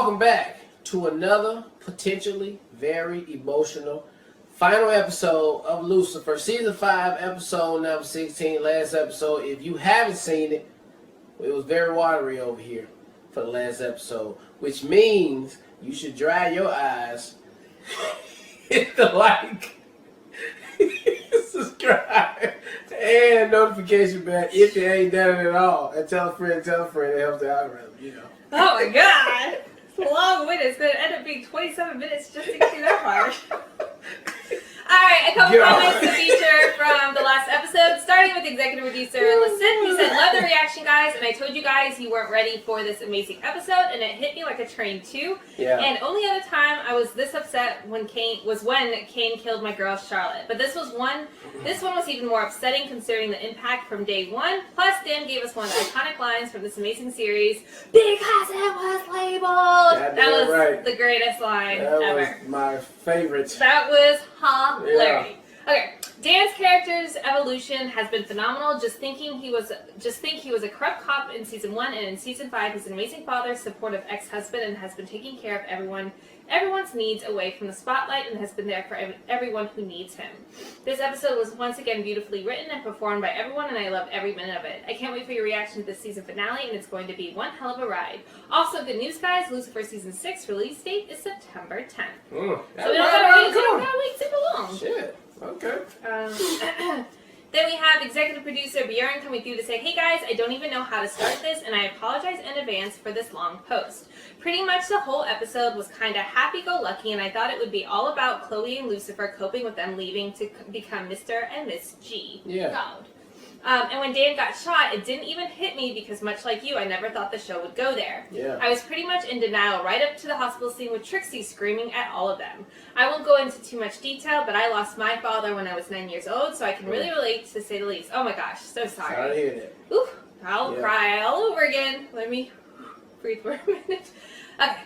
welcome back to another potentially very emotional final episode of Lucifer, Season 5, Episode number 16, last episode. If you haven't seen it, it was very watery over here for the last episode, which means you should dry your eyes, hit the like, subscribe, and notification bell if you ain't done it at all. And tell a friend, it helps the algorithm, you know. Oh my god! It's a long window. It's going to end up being 27 minutes just to get through that part. Alright, a couple comments to feature from the last episode, starting with executive producer Listen. He said, love the reaction, guys, and I told you guys you weren't ready for this amazing episode, and it hit me like a train too. Yeah. And only other time I was this upset when Cain killed my girl Charlotte. But this one was even more upsetting considering the impact from day one. Plus, Dan gave us one of the iconic lines from this amazing series, because it was labeled. That was the greatest line ever. That was my favorite. That was hilarious. Okay, Dan's character's evolution has been phenomenal. Just think he was a corrupt cop in season 1, and in season 5 he's an amazing father, supportive ex-husband, and has been taking care of everyone's needs away from the spotlight, and has been there for everyone who needs him. This episode was once again beautifully written and performed by everyone, and I loved every minute of it. I can't wait for your reaction to this season finale, and it's going to be one hell of a ride. Also, good news, guys, Lucifer season 6 release date is September 10th. So we don't gotta wait super long. Shit. Okay. Then we have executive producer Bjorn coming through to say, hey guys, I don't even know how to start this, and I apologize in advance for this long post. Pretty much the whole episode was kind of happy-go-lucky, and I thought it would be all about Chloe and Lucifer coping with them leaving to become Mr. and Miss G. Yeah. God. And when Dan got shot, it didn't even hit me because, much like you, I never thought the show would go there. Yeah. I was pretty much in denial right up to the hospital scene with Trixie screaming at all of them. I won't go into too much detail, but I lost my father when I was 9 years old, so I can really relate, to say the least. Oh my gosh, so sorry. Sorry to hear that. Ooh, I'll cry all over again. Let me breathe for a minute. Okay.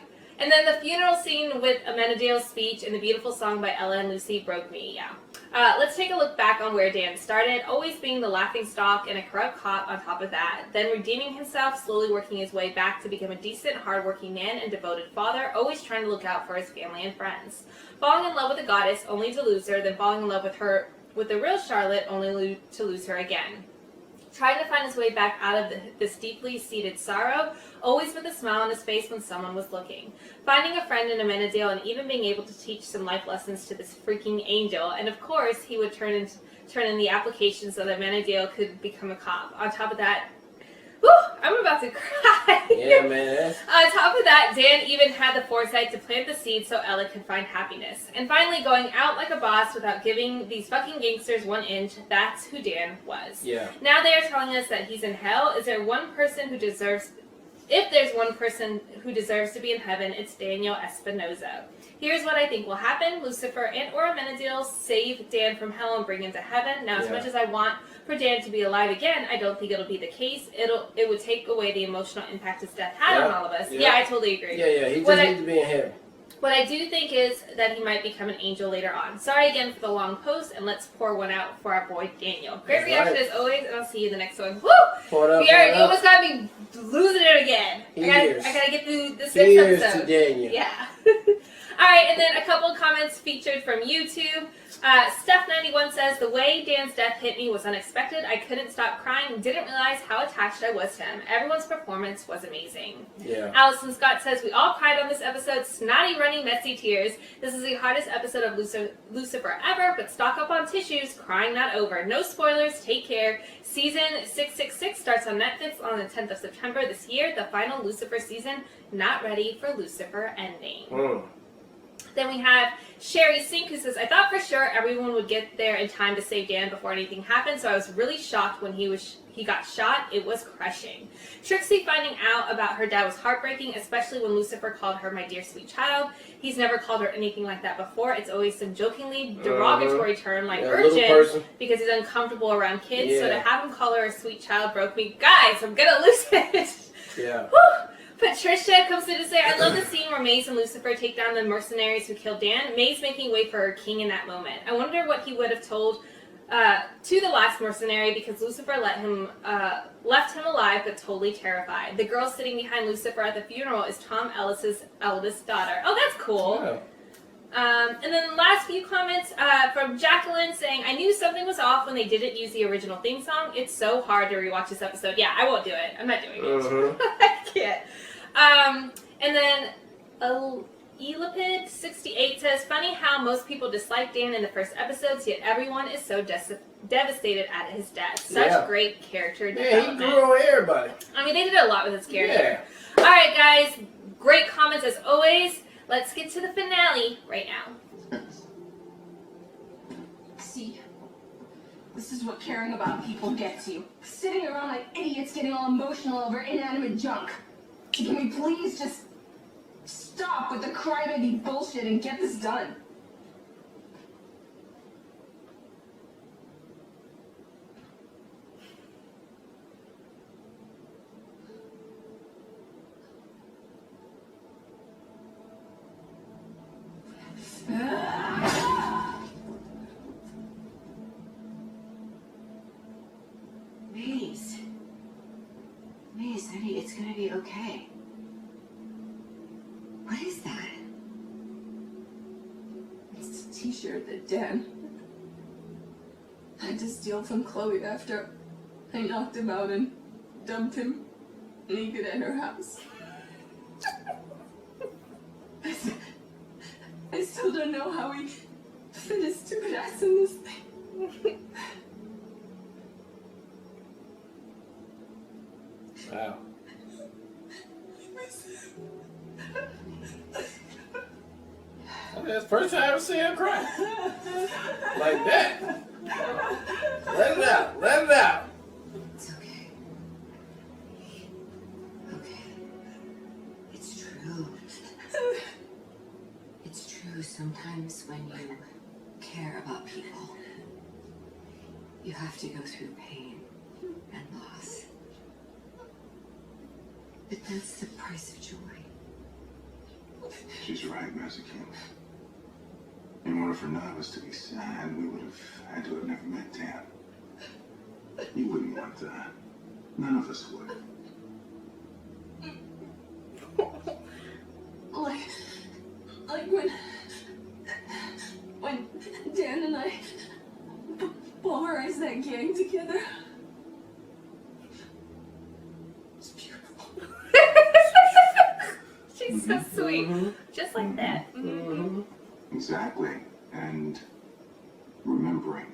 And then the funeral scene with Amenadiel's speech and the beautiful song by Ella and Lucy broke me, yeah. Let's take a look back on where Dan started, always being the laughingstock and a corrupt cop on top of that, then redeeming himself, slowly working his way back to become a decent, hardworking man and devoted father, always trying to look out for his family and friends. Falling in love with the goddess, only to lose her, then falling in love with the real Charlotte, only to lose her again. Trying to find his way back out of this deeply seated sorrow, always with a smile on his face when someone was looking. Finding a friend in Amenadiel and even being able to teach some life lessons to this freaking angel. And of course, he would turn in the application so that Amenadiel could become a cop. On top of that, whew, I'm about to cry. Yeah, man. On top of that, Dan even had the foresight to plant the seed so Ella could find happiness. And finally, going out like a boss without giving these fucking gangsters 1 inch, that's who Dan was. Yeah. Now they are telling us that he's in hell. Is there one person who deserves... If there's one person who deserves to be in heaven, it's Daniel Espinosa. Here's what I think will happen. Lucifer and or Amenadiel save Dan from hell and bring him to heaven. Now, as much as I want for Dan to be alive again, I don't think it'll be the case. It would take away the emotional impact his death had on all of us. Yeah, I totally agree. Yeah, he just needs to be in heaven. What I do think is that he might become an angel later on. Sorry again for the long post, and let's pour one out for our boy Daniel. Great reaction as always, and I'll see you in the next one. Woo! You almost got me losing it again. I gotta get through this next episode. To Daniel. Yeah. Alright, and then a couple of comments featured from YouTube. Steph91 says, the way Dan's death hit me was unexpected. I couldn't stop crying. Didn't realize how attached I was to him. Everyone's performance was amazing. Yeah. Allison Scott says, we all cried on this episode. Snotty, running, messy tears. This is the hardest episode of Lucifer ever, but stock up on tissues. Crying not over. No spoilers. Take care. Season 666 starts on Netflix on the 10th of September this year. The final Lucifer season. Not ready for Lucifer ending. Then we have Sherry Sink, who says, I thought for sure everyone would get there in time to save Dan before anything happened, so I was really shocked when he got shot. It was crushing. Trixie finding out about her dad was heartbreaking, especially when Lucifer called her my dear sweet child. He's never called her anything like that before. It's always some jokingly derogatory term like urgent because he's uncomfortable around kids, so to have him call her a sweet child broke me. Guys, I'm gonna lose it. Yeah. Whew. Patricia comes through to say, I love the scene where Maze and Lucifer take down the mercenaries who killed Dan. Maze making way for her king in that moment. I wonder what he would have told to the last mercenary because Lucifer left him alive but totally terrified. The girl sitting behind Lucifer at the funeral is Tom Ellis's eldest daughter. Oh, that's cool. Yeah. And then the last few comments from Jacqueline saying, I knew something was off when they didn't use the original theme song. It's so hard to rewatch this episode. Yeah, I won't do it. I'm not doing it. I can't. And then Elipid68 says, funny how most people dislike Dan in the first episodes, yet everyone is so devastated at his death. Such great character development. Yeah, he grew on everybody. I mean, they did a lot with his character. Yeah. All right, guys. Great comments as always. Let's get to the finale right now. See, this is what caring about people gets you. Sitting around like idiots getting all emotional over inanimate junk. Can we please just stop with the crybaby bullshit and get this done? Maze, honey, it's gonna be okay. What is that? It's a t-shirt that Dan had to steal from Chloe after I knocked him out and dumped him naked at her house. I still don't know how we fit his stupid ass in this thing. Wow. That's the first time I ever seen her cry. Like that. Let it out. Let it out. It's okay. Okay. It's true. It's true. Sometimes when you care about people, you have to go through pain and loss. But that's the price of joy. She's right, Mexican. In order for none of us to be sad, we would have had to have never met Dan. You wouldn't want that. None of us would. Like when Dan and I polarized that gang together. It's beautiful. She's so sweet. Just like that. Mm-hmm. Exactly. And remembering,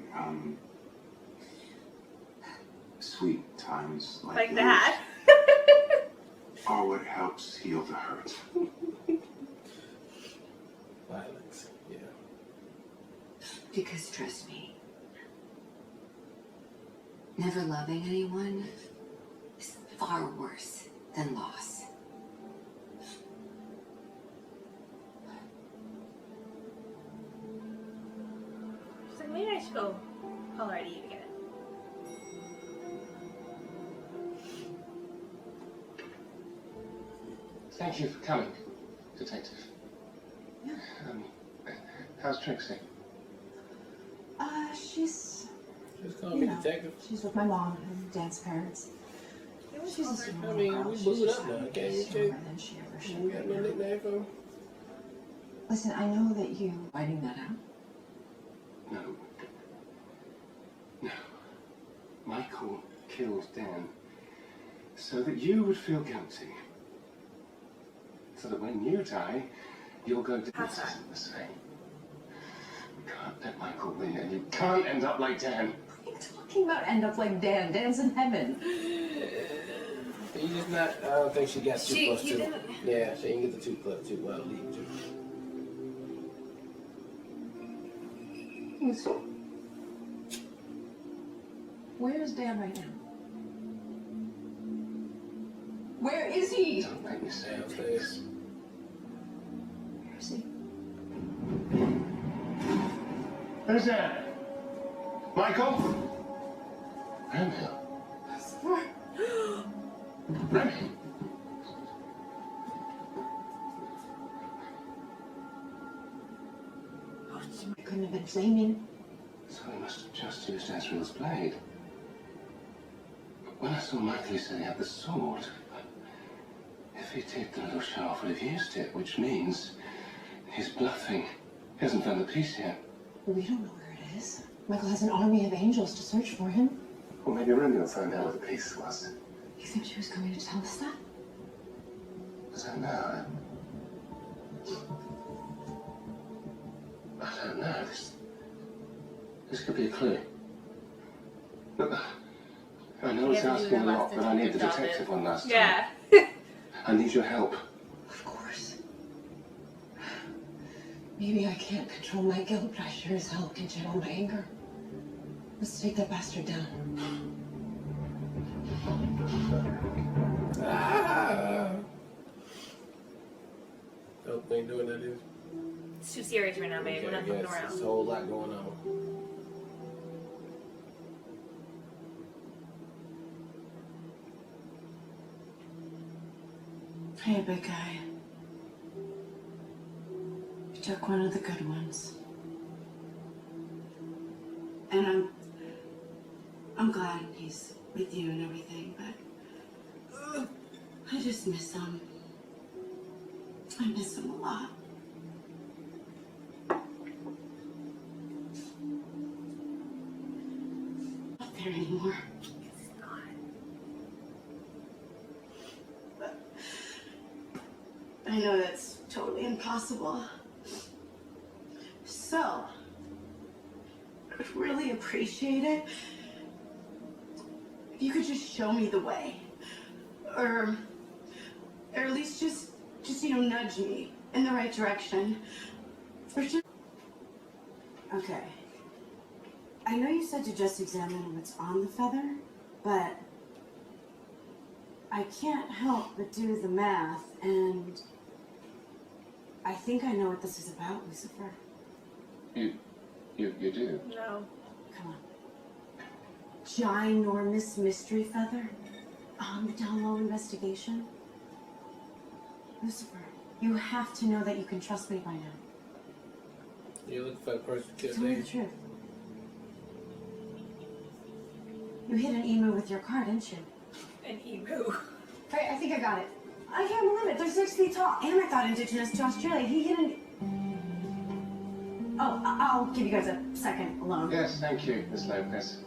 sweet times like Like that. are what helps heal the hurt. Violence. Yeah. Because trust me, never loving anyone is far worse than loss. She's like, maybe I should go holler at Eve again. Thank you for coming, Detective. How's Trixie? She's, Just call me detective. she's with my mom and Dan's parents. She's a small I mean, girl. we She's moved just up now, trying to okay? be We stronger can't- than she ever should We be got no now. nickname for him. Listen, I know that you finding that out. No. No. Michael killed Dan so that you would feel guilty. So that when you die, you'll go to How's that? the same. You can't let Michael win, and you can't end up like Dan. What are you talking about? End up like Dan. Dan's in heaven. You just not. I don't think she got too close You to. didn't. Yeah, she didn't get the too close, too well lead to. Where's Dan right now? Where is he? Don't make me say it, Downstairs. please. Where is he? Who's there? Michael? Remy. Remy. It couldn't have been flaming. So So he must have just used Ezreal's blade. But when I saw Michael, he said he had the sword. If he did, the little shaft would have used it, which means he's bluffing. He hasn't found the piece yet. We don't know where it is. Michael has an army of angels to search for him. Or maybe Remy will find out what the piece was. You think she was coming to tell us that? I don't know. I don't know. This could be a clue. Look, I know it's asking a lot, but I need the detective one last time. Yeah. I need your help. Of course. Maybe I can't control my guilt, but I sure as hell can channel my anger. Let's take that bastard down. Nope, ain't doing that either. It's too serious right now, babe. We're not fucking There's around. a whole lot going on. Hey, big guy. You took one of the good ones. And I'm glad he's with you and everything, but I just miss him. I miss him a lot. Not there anymore. It's not. But I know that's totally impossible. So, I would really appreciate it if you could just show me the way. Or at least just nudge me in the right direction. Okay. I know you said to just examine what's on the feather, but I can't help but do the math, and I think I know what this is about, Lucifer. You do? No. Come on. Ginormous mystery feather? On the down low investigation? Lucifer, you have to know that you can trust me by now. You look for the person who killed Tell me the Dave. truth. You hit an emu with your car, didn't you? An emu. Right, I think I got it. I can't believe it. They're 6 feet tall. And I thought indigenous to Australia. He hit an... Oh, I'll give you guys a second alone. Yes, thank you, Miss Lopez.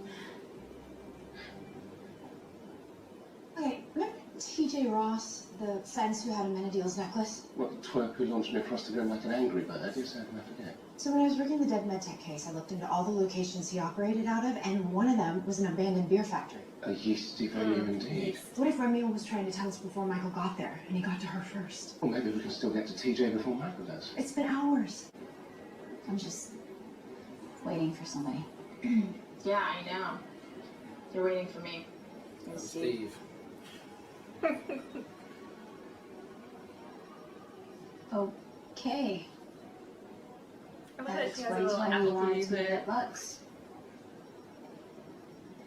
Okay, remember TJ Ross, the fence who had Amenadiel's necklace? What, the twerp who launched me across the room like an angry bird? You said, I forget. So when I was working the Dead MedTech case, I looked into all the locations he operated out of, and one of them was an abandoned beer factory. A yeasty venue indeed. What if Remy was trying to tell us before Michael got there, and he got to her first? Well, maybe we can still get to TJ before Michael does. It's been hours. I'm just waiting for somebody. Yeah, I know. You're waiting for me. I'm Steve. Okay. I love That that she has a explains little why he apple wanted trees to meet there. at Lux.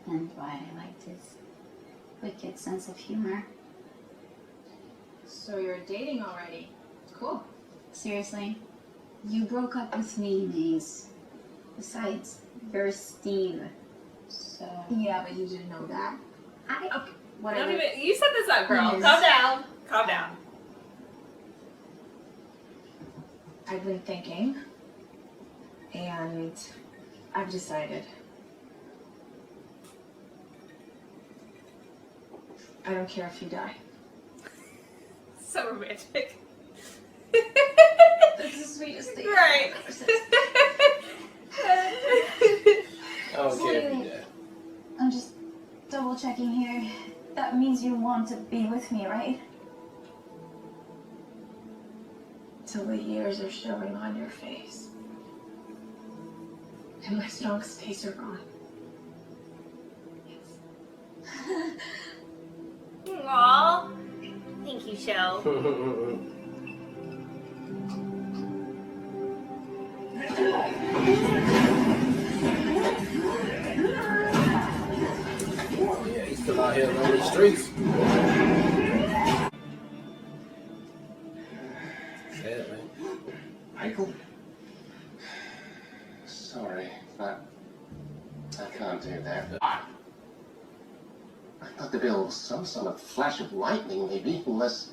And why I liked his wicked sense of humor. So you're dating already. Cool. Seriously, you broke up with me, Maze. Besides, you're Steve. So... Yeah, but you didn't know that. Okay. Whatever. Don't even, you set this up, girl. Yes. Calm down. Calm down. I've been thinking, and I've decided. I don't care if you die. So romantic. That's the sweetest thing. Right. I don't care if you did. I'm just double checking here. That means you want to be with me, right? Till the years are showing on your face. And my strong stays are gone. Yes. Aww. Thank you, Shell. Yeah, he's still out here on the streets. Sad, man. Michael? Sorry, that I can't do that. I thought there'd be a little some sort of flash of lightning, maybe, unless...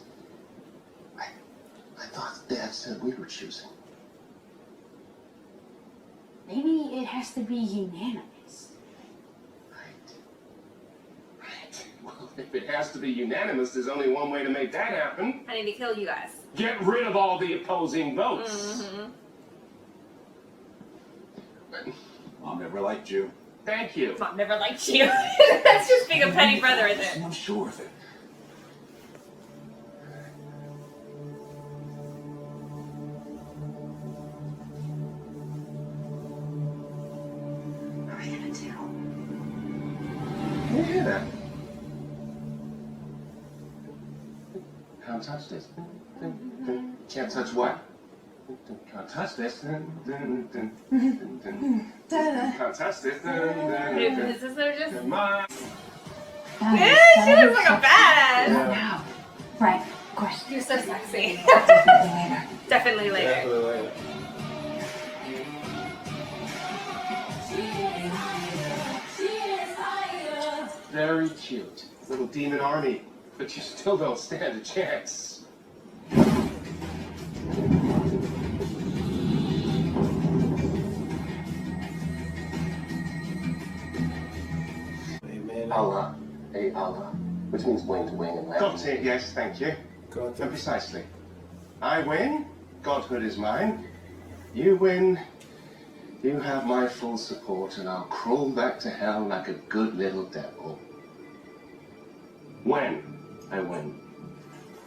I thought Dad said we were choosing. Maybe it has to be unanimous. Right. Well, if it has to be unanimous, there's only one way to make that happen. I need to kill you guys. Get rid of all the opposing votes. Mm-hmm. Mom never liked you. Thank you. Mom never liked you. That's just being a petty brother right there. I'm sure of it. What are we gonna do? You hear that? Can't touch this. Can't touch what? Can't touch this. Can't touch this. Is this their just... My... Yeah, she looks like a badass. Now. Right. Question. You're so sexy. Later. Definitely later. Definitely later. Very cute. Little demon army. But you still don't stand a chance. Amen. Allah. Hey, Allah. Which means wing to wing in Latin. Got it, yes, thank you. Got And precisely. I win. Godhood is mine. You win. You have my full support, and I'll crawl back to hell like a good little devil. When I win,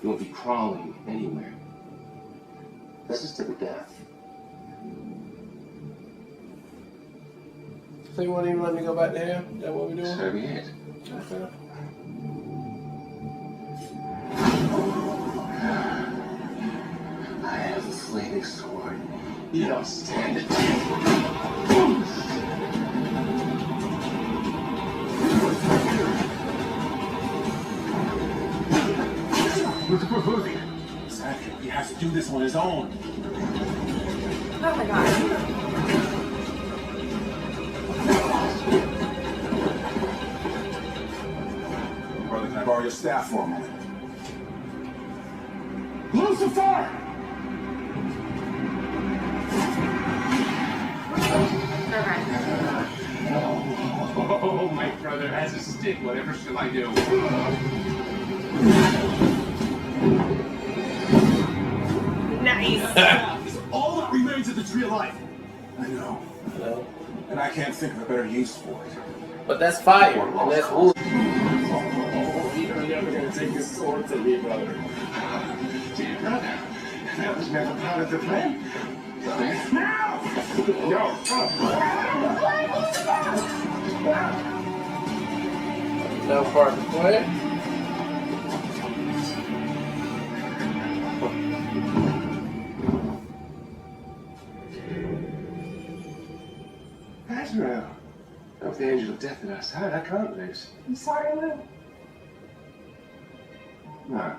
you won't be crawling anywhere. This is to the death. So you won't even let me go back to him? Is that what we're doing? So be it. Okay. I have the flaming sword. You don't stand a chance. Lucifer moving. Exactly. He has to do this on his own. Oh my god. Brother, can I borrow your staff for a moment? Lucifer! Okay. Oh, my brother has a stick. Whatever shall I do? Nice. Is all that remains of the tree of life. I know. No. And I can't think of a better use for it. But that's fire. And that's wood. Oh, you're never gonna take this sword from me, brother. Dear brother, that was never part of the plan. Now! No! No part of the plan. Pagtreon. Of the angel of death at our side, I can't lose. I'm sorry, Lou. No.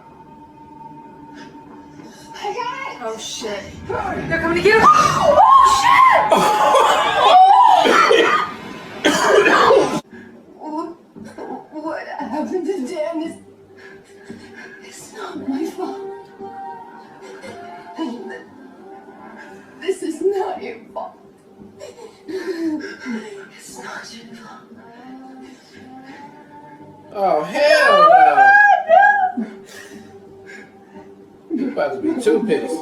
I got it! Oh shit. They're coming to get him. Oh What happened to Dan is... It's not my fault. This is not your fault. It's not your fault. Oh, hell no. You about to be too pissed.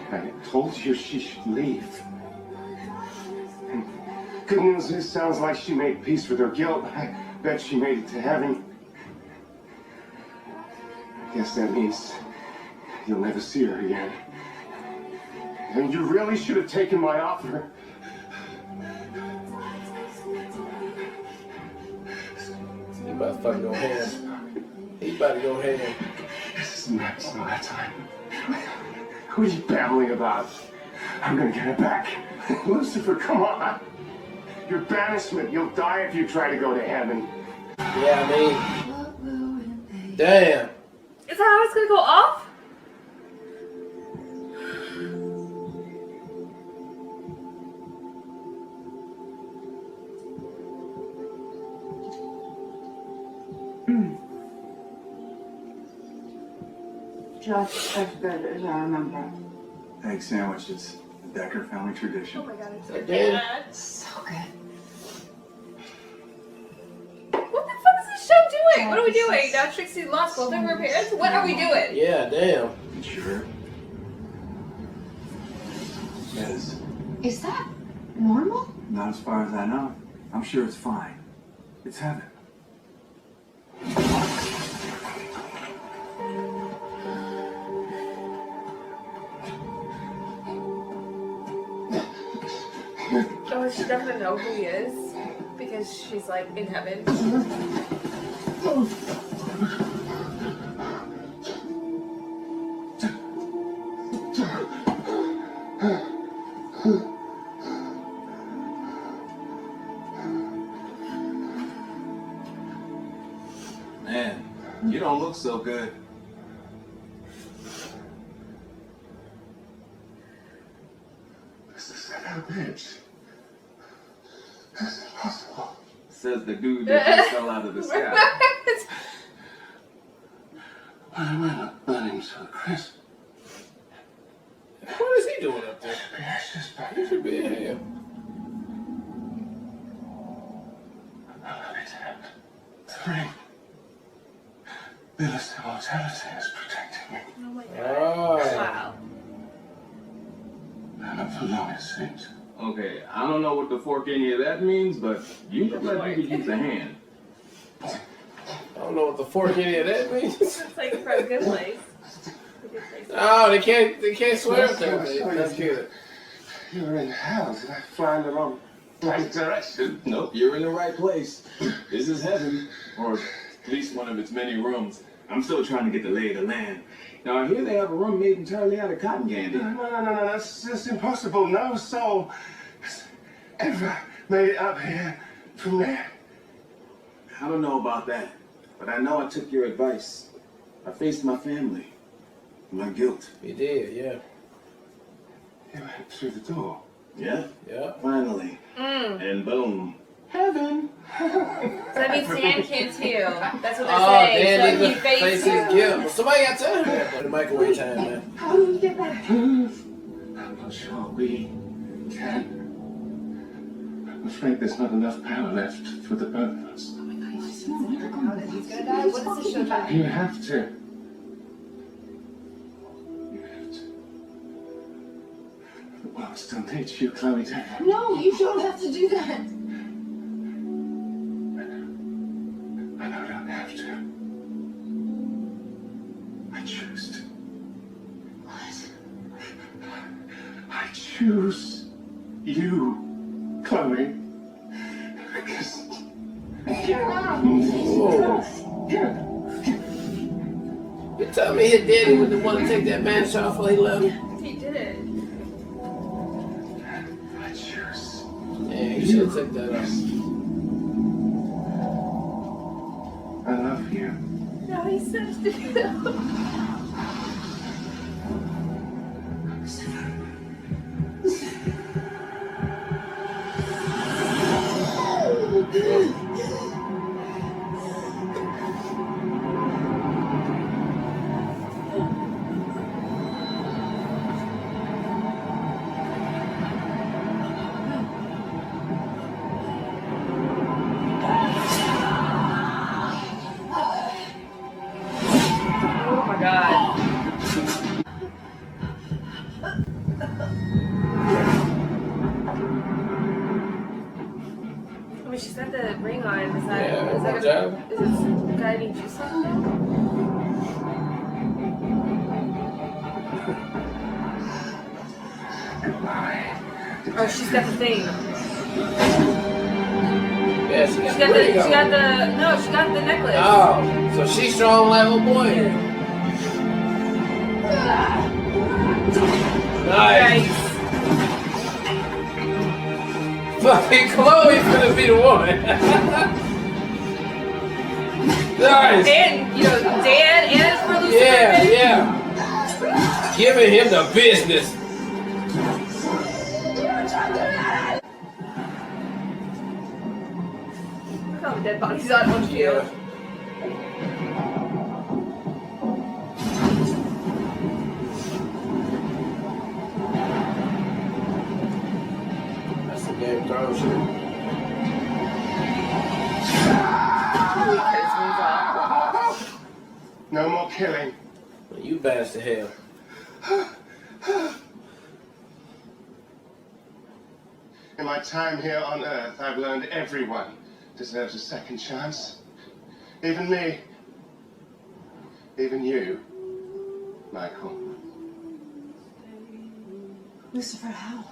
I told you she should leave. Good news is, sounds like she made peace with her guilt. I bet she made it to heaven. Guess that means you'll never see her again. And you really should have taken my offer. He about to fucking go ham. He about to go ham. This is not that time. What are you babbling about? I'm gonna get it back. Lucifer, come on. your banishment. You'll die if you try to go to heaven. Yeah, I mean, damn. Is that how it's gonna go off? Just as good as I remember. Egg sandwiches, the Decker family tradition. Oh my god, it's So so damn. good. So good. What the fuck is this show doing? What are we doing? Now Trixie lost both of her parents? What are we doing? Yeah, damn. You sure? Yes. Is that normal? Not as far as I know. I'm sure it's fine. It's heaven. Oh, is she not gonna know who he is? Because she's like in heaven. Man, you don't look so good. This is a bitch. This is impossible. Says the dude that fell out of the sky. Why am I not burning to a crisp? What is he doing up there? The ashes back. He should be in here. I love it, Dad. The ring. Billis' immortality is protecting me. Oh my god. Oh. Wow. And I'm the longest saint. Okay, I don't know what the fork any of that means, but you look like you could use a hand. I don't know what the fork any of that means. It's like for a good place. A good place. Oh, they can't swear up there. That's good. You're in hell. Did I fly in the wrong right direction? Nope, you're in the right place. This is heaven, or at least one of its many rooms. I'm still trying to get the lay of the land. Now, I hear they have a room made entirely out of cotton candy. No, that's impossible. No soul has ever made it up here from there. I don't know about that, but I know I took your advice. I faced my family, my guilt. He did, yeah. You went through the door. Yeah, Yeah. finally. And boom. Heaven. So that means Dan can too. That's what they're Oh, saying. Dan So he need to face faced his guilt. Well, somebody got to tell him that. The microwave time, man. How do we get back? I'm not sure we can. I'm afraid there's not enough power left for the both of us. He's gonna die. What is this show about? You have to. You have to. The world still needs you, Chloe Taylor. No, you don't have to do that. I know I don't have to. I choose to. What? I choose you, Chloe. Because Get out. You tell me his daddy was the one to take that man shot before he left. He did it. I choose. Yeah, you should have took that off. I love you. No, he said to do that. Oh my god. I mean, she's got the ring on. Is that, Yeah, is that good job. is this guy need juice on him? Goodbye. Oh, she's got the thing. Yeah, she She got got the the, ring she on. got the, no, she got the necklace. Oh, so she's strong like her boy. Nice. Nice. Fucking Chloe gonna be the woman. Nice. And, you know, Dan and for Lucifer. Yeah, yeah. Giving him the business. Look how the dead bodies on Yeah. That's the Game of Thrones shit. No more killing. You bad to hell. In my time here on Earth, I've learned everyone deserves a second chance. Even me. Even you, Michael. Lucifer, how?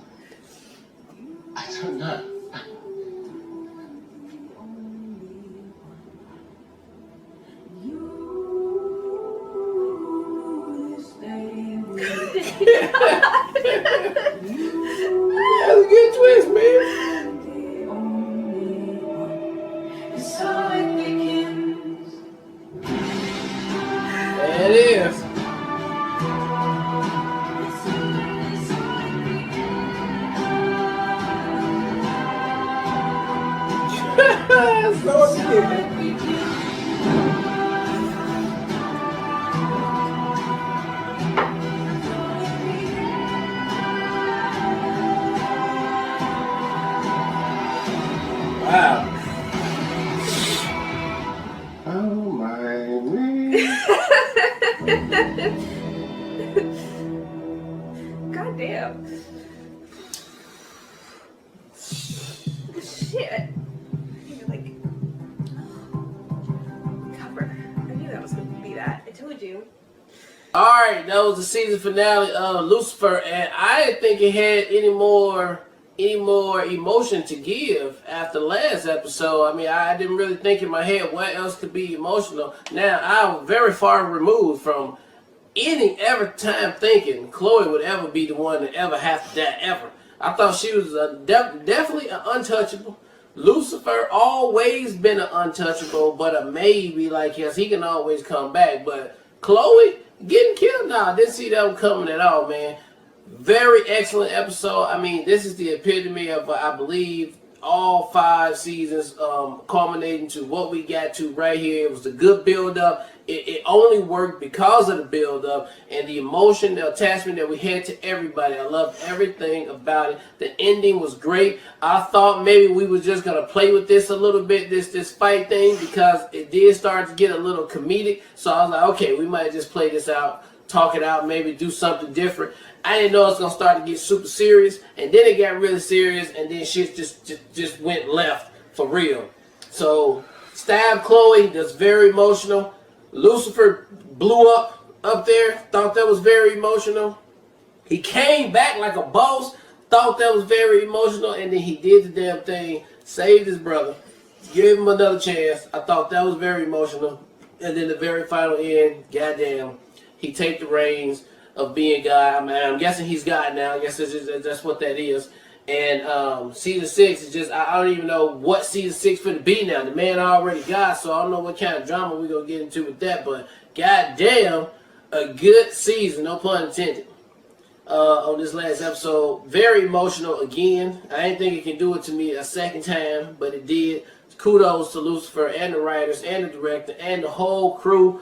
I don't know. That's a good twist, man. There it is. So cute. Wow. Oh my me. God damn. Shit. You're like cover. I knew that was gonna be that. I told you. Alright, that was the season finale of Lucifer, and I didn't think it had any more emotion to give after last episode. I mean, I didn't really think in my head what else could be emotional. Now, I'm very far removed from any ever time thinking Chloe would ever be the one to ever have to die, ever. I thought she was definitely an untouchable. Lucifer always been an untouchable, but a maybe, like, yes, he can always come back. But Chloe getting killed now, I didn't see that one coming at all, man. Very excellent episode. I mean, this is the epitome of, I believe, all 5 seasons culminating to what we got to right here. It was a good build-up. It only worked because of the build-up and the emotion, the attachment that we had to everybody. I loved everything about it. The ending was great. I thought maybe we were just going to play with this a little bit, this fight thing, because it did start to get a little comedic. So I was like, okay, we might just play this out, talk it out, maybe do something different. I didn't know it was going to start to get super serious, and then it got really serious, and then shit just went left for real. So, stab Chloe, that's very emotional. Lucifer blew up there, thought that was very emotional. He came back like a boss, thought that was very emotional, and then he did the damn thing, saved his brother, gave him another chance. I thought that was very emotional. And then the very final end, goddamn, he take the reins of being God. I mean, I'm guessing he's God now. I guess that's what that is. And season 6 is just, I don't even know what season 6 finna be now. The man already God, so I don't know what kind of drama we're gonna get into with that. But goddamn, a good season, no pun intended. On this last episode, very emotional again. I didn't think it could do it to me a second time, but it did. Kudos to Lucifer and the writers and the director and the whole crew.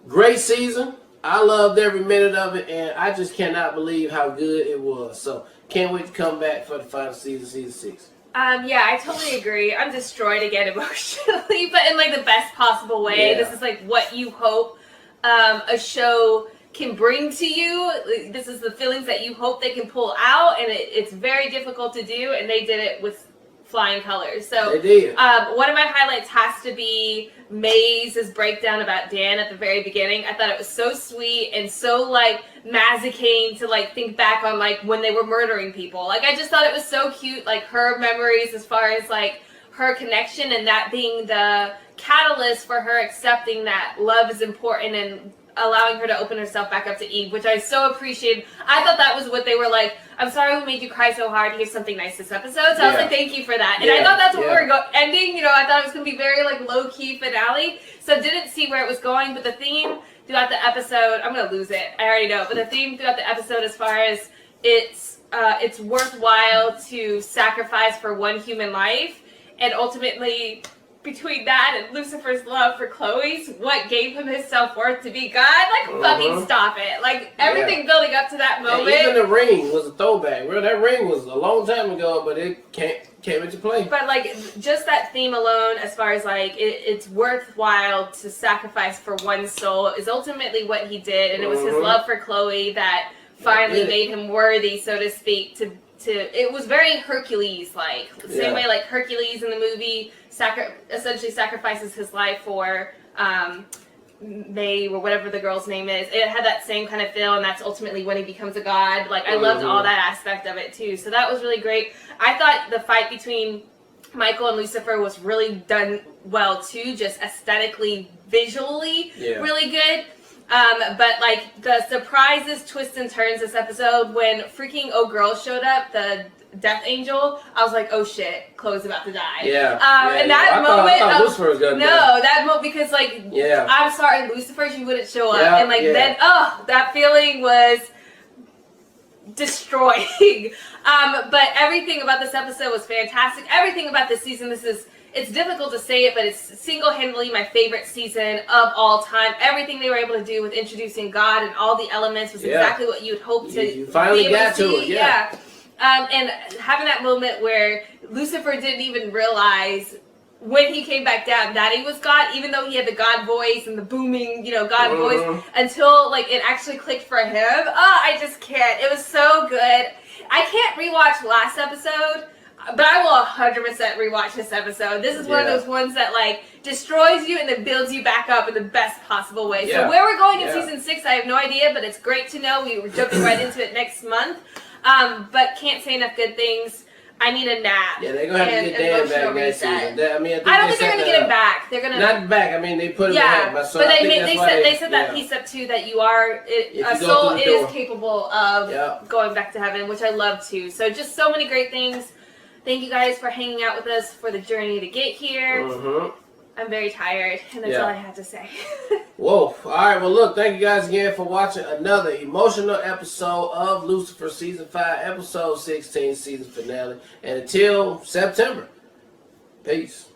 Great season. I loved every minute of it, and I just cannot believe how good it was. So, can't wait to come back for the final season, season 6. Yeah, I totally agree. I'm destroyed again emotionally, but in like the best possible way. Yeah. This is like what you hope a show can bring to you. This is the feelings that you hope they can pull out, and it's very difficult to do, and they did it with flying colors. So They did. one of my highlights has to be Maze's breakdown about Dan at the very beginning. I thought it was so sweet and so like Mazikane to like think back on like when they were murdering people. Like I just thought it was so cute, like her memories as far as like her connection and that being the catalyst for her accepting that love is important and allowing her to open herself back up to Eve, which I so appreciated. I thought that was what they were like, I'm sorry we made you cry so hard. Here's something nice this episode. So I was like, thank you for that. And I thought that's what we were ending. You know, I thought it was going to be very like low-key finale. So didn't see where it was going. But the theme throughout the episode, I'm going to lose it. I already know. But the theme throughout the episode as far as it's worthwhile to sacrifice for one human life. And ultimately, between that and Lucifer's love for Chloe's, what gave him his self-worth to be God? Like, fucking stop it. Like, everything building up to that moment. And even the ring was a throwback. Well, that ring was a long time ago, but it came into play. But, like, just that theme alone, as far as, like, it's worthwhile to sacrifice for one soul, is ultimately what he did. And it was his love for Chloe that finally made him worthy, so to speak, to it was very Hercules-like. Same way, like, Hercules in the movie essentially sacrifices his life for May, or whatever the girl's name is. It had that same kind of feel, and that's ultimately when he becomes a god. Like, I loved all that aspect of it, too. So that was really great. I thought the fight between Michael and Lucifer was really done well, too, just aesthetically, visually, really good. But like the surprises, twists, and turns this episode, when freaking old girl showed up, the Death Angel, I was like, oh shit, Chloe's about to die. And that moment, I thought Lucifer was gonna die. that moment, because like, I'm sorry, Lucifer, she wouldn't show up, and like then, that feeling was destroying. But everything about this episode was fantastic. Everything about this season, it's difficult to say it, but it's single-handedly my favorite season of all time. Everything they were able to do with introducing God and all the elements was exactly what you'd hope to You finally got to it, and having that moment where Lucifer didn't even realize when he came back down that he was God, even though he had the God voice and the booming, God voice, until like it actually clicked for him. I just can't. It was so good. I can't rewatch last episode, but I will 100% rewatch this episode. This is one of those ones that like destroys you and then builds you back up in the best possible way. So where we're going in season 6, I have no idea, but it's great to know. We were jumping right into it next month. But can't say enough good things. I need a nap. Yeah, they're gonna have to get Dan back next season. I don't think they're gonna get him back. They're gonna not back. I mean, they put him back. But they set that piece up too, that a soul is capable of going back to heaven, which I love too. So just so many great things. Thank you guys for hanging out with us for the journey to get here. I'm very tired, and that's all I have to say. Whoa. All right, well, look, thank you guys again for watching another emotional episode of Lucifer Season 5, Episode 16, Season Finale. And until September, peace.